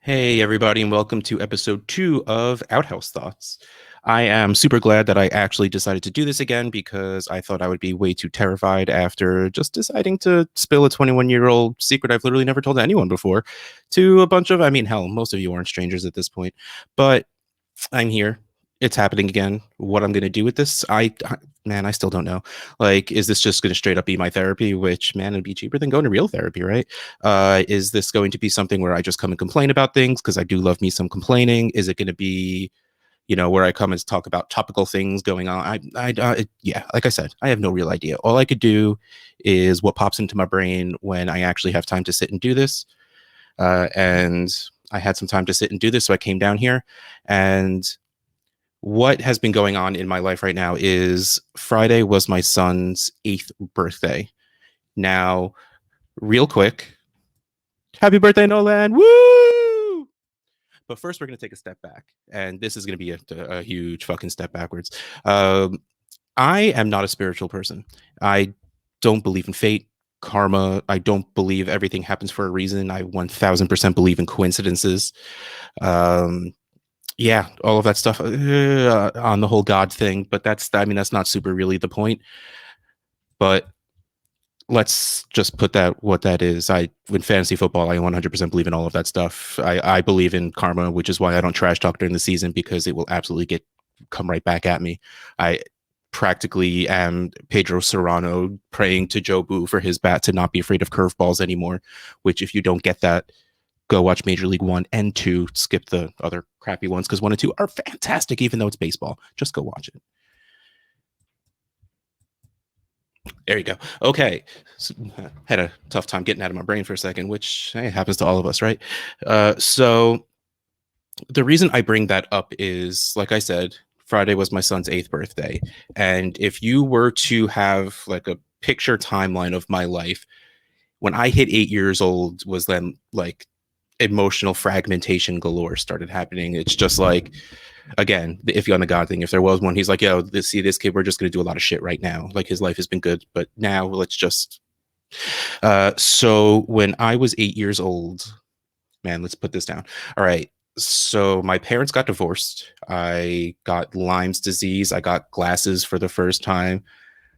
Hey, everybody, and welcome to episode 2 of Outhouse Thoughts. I am super glad that I actually decided to do this again because I thought I would be way too terrified after just deciding to spill a 21-year-old secret I've literally never told anyone before to a bunch of, I mean, hell, most of you aren't strangers at this point, but I'm here. It's happening again. What I'm going to do with this, man, I still don't know. Like, is this just going to straight up be my therapy, which, man, it'd be cheaper than going to real therapy, right? Is this going to be something where I just come and complain about things because I do love me some complaining? Is it going to be, where I come and talk about topical things going on? Yeah, like I said, I have no real idea. All I could do is what pops into my brain when I actually have time to sit and do this. And I had some time to sit and do this, so I came down here. And what has been going on in my life right now is Friday was my son's 8th birthday. Now, real quick, happy birthday, Nolan! Woo! But first, we're going to take a step back, and this is going to be a huge fucking step backwards. Um, I am not a spiritual person. I don't believe in fate, karma. I don't believe everything happens for a reason. I 1000% believe in coincidences. Um, yeah, all of that stuff on the whole God thing. But I mean, that's not super really the point. But let's just put that what that is. In fantasy football, I 100% believe in all of that stuff. I believe in karma, which is why I don't trash talk during the season because it will absolutely come right back at me. I practically am Pedro Serrano praying to Joe Boo for his bat to not be afraid of curveballs anymore, which if you don't get that, go watch Major League 1 and 2, skip the other crappy ones because 1 and 2 are fantastic even though it's baseball. Just go watch it. There you go. Okay. So, had a tough time getting out of my brain for a second, which hey, happens to all of us, right? So the reason I bring that up is, like I said, Friday was my son's 8th birthday. And if you were to have like a picture timeline of my life, when I hit 8 years old was then like emotional fragmentation galore started happening. It's just like, again, the iffy on the God thing. If there was one, he's like, yo, this kid, we're just going to do a lot of shit right now. Like his life has been good, but now let's just. So when I was 8 years old, man, let's put this down. All right. So my parents got divorced. I got Lyme's disease. I got glasses for the first time.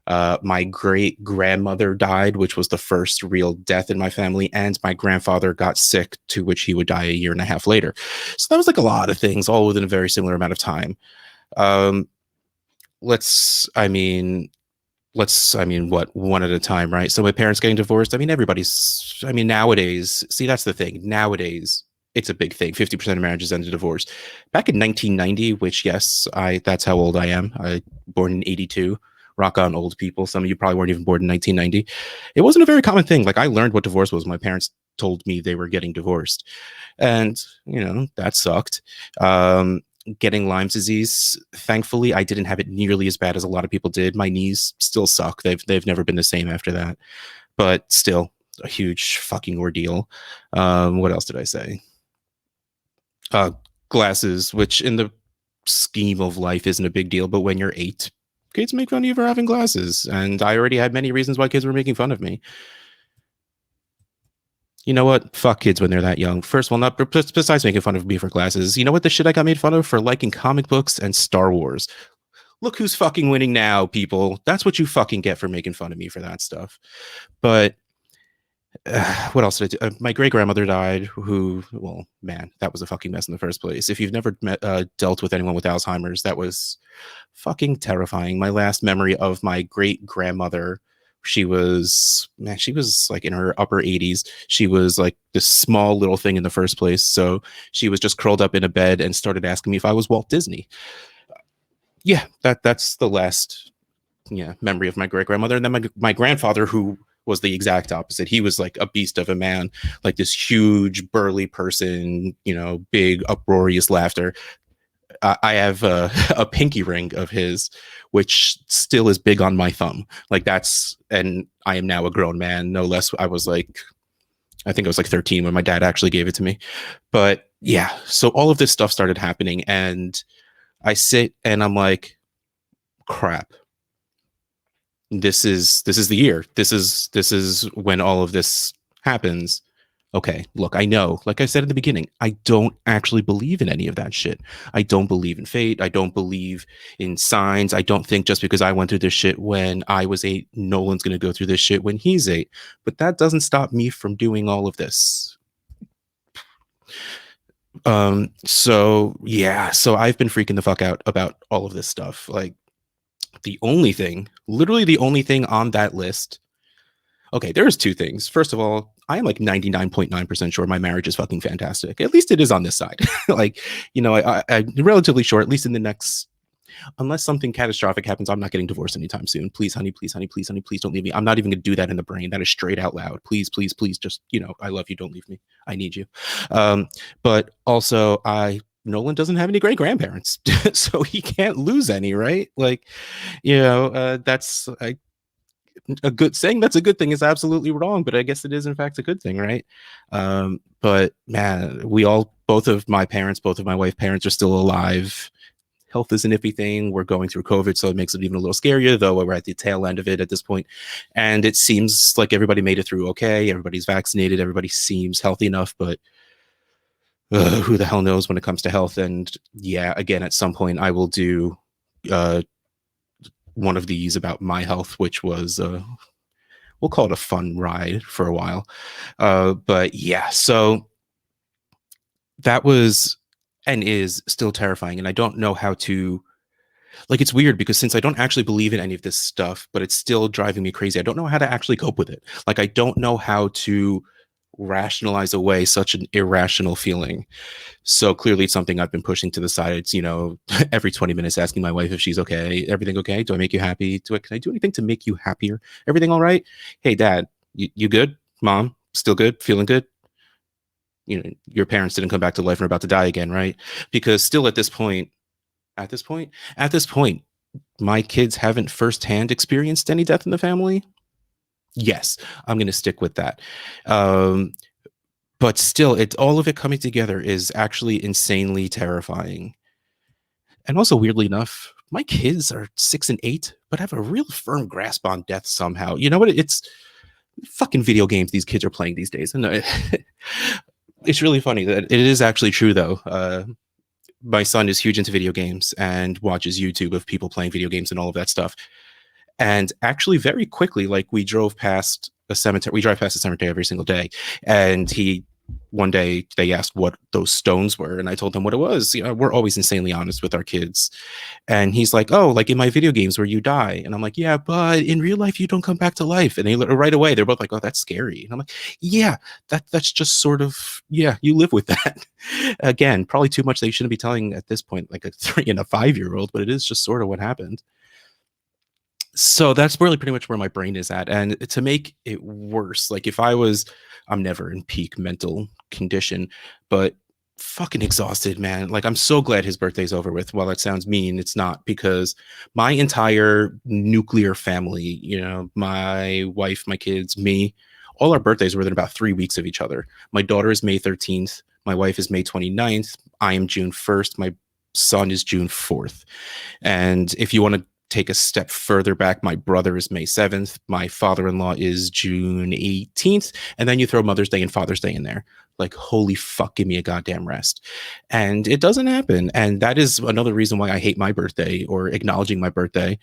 My great grandmother died, which was the first real death in my family, and my grandfather got sick, to which he would die a year and a half later. So that was like a lot of things, all within a very similar amount of time. Um, what, one at a time, right? So my parents getting divorced. I mean, nowadays, see, that's the thing. Nowadays, it's a big thing. 50% of marriages end in divorce. Back in 1990, which, yes, that's how old I am. I born in 82. Rock on, old people. Some of you probably weren't even born in 1990. It wasn't a very common thing. Like, I learned what divorce was. My parents told me they were getting divorced. And, that sucked. Getting Lyme's disease. Thankfully, I didn't have it nearly as bad as a lot of people did. My knees still suck. They've never been the same after that. But still, a huge fucking ordeal. What else did I say? Uh, Glasses, which in the scheme of life isn't a big deal, but when you're 8, kids make fun of you for having glasses, and I already had many reasons why kids were making fun of me. You know what? Fuck kids when they're that young. First of all, not besides making fun of me for glasses. You know what the shit I got made fun of for liking comic books and Star Wars. Look who's fucking winning now, people. That's what you fucking get for making fun of me for that stuff. But what else did I do? My great grandmother died. Well, man, that was a fucking mess in the first place. If you've never dealt with anyone with Alzheimer's, that was fucking terrifying. My last memory of my great grandmother, she was like in her upper 80s. She was like this small little thing in the first place. So she was just curled up in a bed and started asking me if I was Walt Disney. Yeah, that's the last memory of my great grandmother. And then my grandfather, who was the exact opposite. He was like a beast of a man, like this huge burly person, big uproarious laughter. I have a pinky ring of his, which still is big on my thumb. And I am now a grown man, no less. I think I was like 13 when my dad actually gave it to me. But yeah, so all of this stuff started happening, and I sit and I'm like, crap. This is the year. This is when all of this happens. Okay, look, I know, like I said at the beginning, I don't actually believe in any of that shit. I don't believe in fate. I don't believe in signs. I don't think just because I went through this shit when I was 8, Nolan's going to go through this shit when he's 8. But that doesn't stop me from doing all of this. So yeah, so I've been freaking the fuck out about all of this stuff. Like the only thing, literally the only thing on that list. Okay, there's two things. First of all, I am like 99.9% sure my marriage is fucking fantastic. At least it is on this side. Like, I'm relatively sure, at least in the next, unless something catastrophic happens, I'm not getting divorced anytime soon. Please, honey, please, honey, please, honey, please don't leave me. I'm not even going to do that in the brain. That is straight out loud. Please, please, please, just, I love you. Don't leave me. I need you. But also, Nolan doesn't have any great grandparents, so he can't lose any, right? Like, that's a good saying. That's a good thing is absolutely wrong, but I guess it is in fact a good thing, right? But man, both of my parents, both of my wife's parents are still alive. Health is an iffy thing. We're going through COVID, so it makes it even a little scarier, though we're at the tail end of it at this point. And it seems like everybody made it through okay. Everybody's vaccinated. Everybody seems healthy enough, but who the hell knows when it comes to health? And yeah, again, at some point, I will do uh, one of these about my health, which was we'll call it a fun ride for a while. But yeah, so that was and is still terrifying. And I don't know how to, like, it's weird because since I don't actually believe in any of this stuff, but it's still driving me crazy, I don't know how to actually cope with it. Like, I don't know how to rationalize away such an irrational feeling. So clearly it's something I've been pushing to the side. It's, every 20 minutes asking my wife if she's okay. Everything okay? Do I make you happy? Can I do anything to make you happier? Everything all right? Hey, dad, you good? Mom, still good? Feeling good? Your parents didn't come back to life and are about to die again, right? Because still at this point, at this point, my kids haven't firsthand experienced any death in the family. Yes, I'm going to stick with that. But still, all of it coming together is actually insanely terrifying. And also, weirdly enough, my kids are 6 and 8, but have a real firm grasp on death somehow. You know what? It's fucking video games these kids are playing these days. And it's really funny that it is actually true, though. My son is huge into video games and watches YouTube of people playing video games and all of that stuff. And actually, very quickly, like we drive past a cemetery every single day. And one day they asked what those stones were. And I told him what it was. We're always insanely honest with our kids. And he's like, oh, like in my video games where you die. And I'm like, yeah, but in real life, you don't come back to life. And right away, they're both like, oh, that's scary. And I'm like, yeah, that's just sort of, yeah, you live with that. Again, probably too much they shouldn't be telling at this point, like a 3 and a 5-year-old, but it is just sort of what happened. So that's really pretty much where my brain is at. And to make it worse, like I'm never in peak mental condition, but fucking exhausted, man. Like, I'm so glad his birthday's over with. While that sounds mean, it's not, because my entire nuclear family, my wife, my kids, me, all our birthdays were within about 3 weeks of each other. My daughter is May 13th. My wife is May 29th. I am June 1st. My son is June 4th. And if you want to take a step further back, my brother is May 7th. My father-in-law is June 18th. And then you throw Mother's Day and Father's Day in there. Like, holy fuck, give me a goddamn rest. And it doesn't happen. And that is another reason why I hate my birthday or acknowledging my birthday.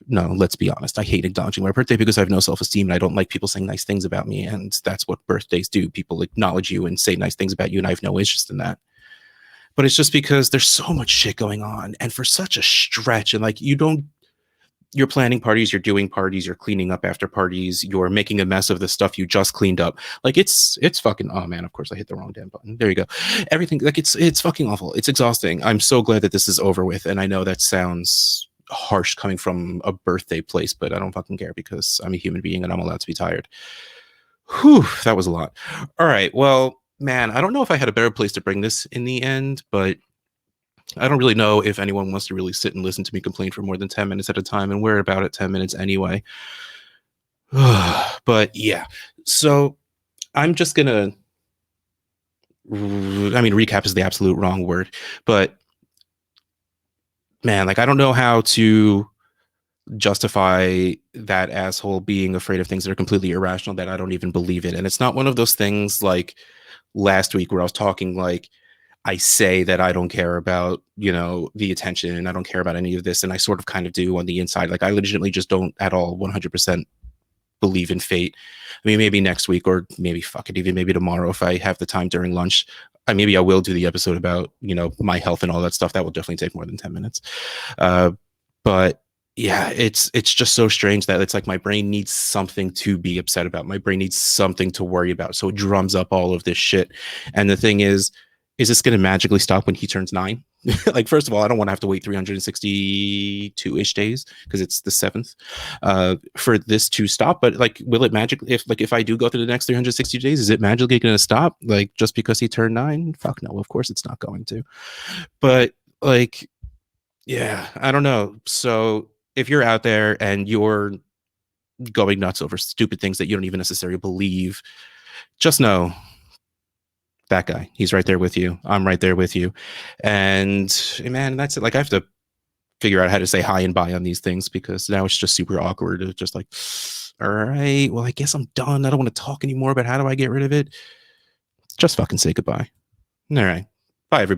No, let's be honest. I hate acknowledging my birthday because I have no self-esteem and I don't like people saying nice things about me. And that's what birthdays do. People acknowledge you and say nice things about you, and I have no interest in that. But it's just because there's so much shit going on, and for such a stretch, and like, you're planning parties, you're doing parties, you're cleaning up after parties, you're making a mess of the stuff you just cleaned up. Like, it's fucking, oh man, of course I hit the wrong damn button. There you go. Everything, like, it's fucking awful. It's exhausting. I'm so glad that this is over with. And I know that sounds harsh coming from a birthday place, but I don't fucking care because I'm a human being and I'm allowed to be tired. Whew, that was a lot. All right. Well, man, I don't know if I had a better place to bring this in the end, but I don't really know if anyone wants to really sit and listen to me complain for more than 10 minutes at a time, and we're about at 10 minutes anyway. But yeah, so I'm just gonna, recap is the absolute wrong word, but man, like, I don't know how to justify that asshole being afraid of things that are completely irrational that I don't even believe in. And it's not one of those things like last week where I was talking like I say that I don't care about, the attention and I don't care about any of this. And I sort of kind of do on the inside. Like I legitimately just don't at all 100% believe in fate. I mean, maybe next week or maybe fuck it, even maybe tomorrow if I have the time during lunch. Maybe I will do the episode about, my health and all that stuff. That will definitely take more than 10 minutes. Uh, but yeah, it's just so strange that it's like my brain needs something to be upset about. My brain needs something to worry about. So it drums up all of this shit. And the thing is this going to magically stop when he turns 9? Like, first of all, I don't want to have to wait 362-ish days because it's the 7th for this to stop. But like, will it magically, if I do go through the next 360 days, is it magically going to stop? Like, just because he turned 9? Fuck no, of course it's not going to. But like, yeah, I don't know. So if you're out there and you're going nuts over stupid things that you don't even necessarily believe, just know that guy. He's right there with you. I'm right there with you. And man, that's it. Like I have to figure out how to say hi and bye on these things because now it's just super awkward. It's just like, all right, well, I guess I'm done. I don't want to talk anymore, but how do I get rid of it? Just fucking say goodbye. All right. Bye, everybody.